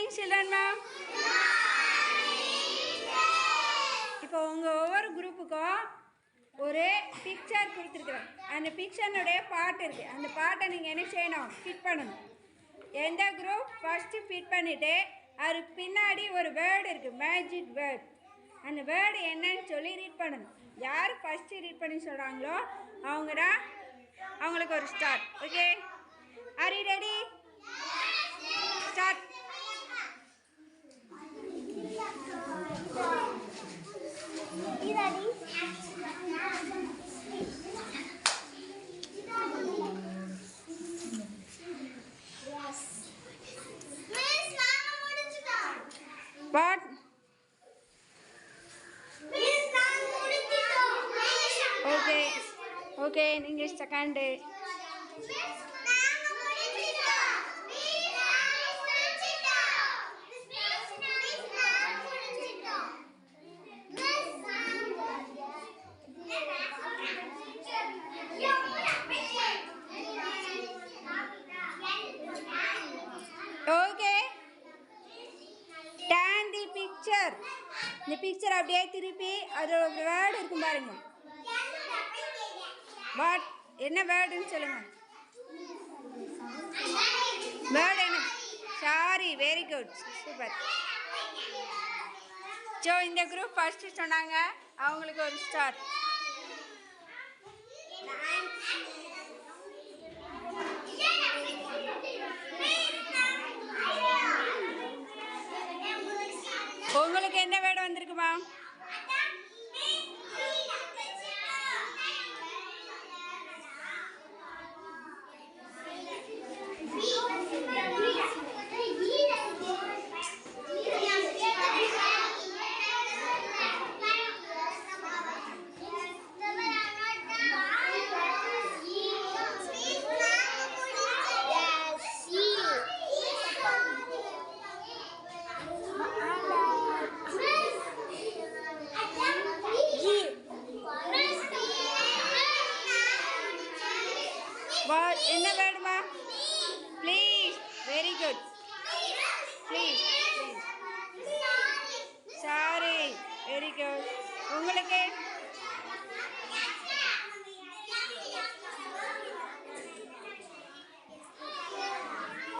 Morning children ma'am. இப்போ உங்கள் ஒவ்வொரு குரூப்புக்கும் ஒரு பிக்சர் கொடுத்துருக்குறேன். அந்த பிக்சருடைய பாட்டு இருக்குது. அந்த பாட்டை நீங்கள் என்ன செய்யணும்? ஃபிட் பண்ணணும். எந்த குரூப் ஃபஸ்ட்டு ஃபிட் பண்ணிவிட்டு அதுக்கு பின்னாடி ஒரு வேர்டு இருக்குது, மேஜிக் வேர்ட். அந்த வேர்டு என்னன்னு சொல்லி ரீட் பண்ணணும். யார் ஃபஸ்ட்டு ரீட் பண்ணி சொல்கிறாங்களோ அவங்க தான் அவங்களுக்கு ஒரு start. Okay, are you ready? Start. What? Okay. Okay, English second day. Okay. Turn the picture. இந்த பிக்சர் அப்படியே திருப்பி அதோட வேர்டு இருக்கும் பாருங்க. வாட் என்ன வேர்டுன்னு சொல்லுங்க. வேர்டு என்ன? Sorry, very good, super. So இந்த குரூப் ஃபஸ்ட்டு சொன்னாங்க, அவங்களுக்கு ஒரு ஸ்டார். உங்களுக்கு என்ன வேர்டு வந்திருக்குமா?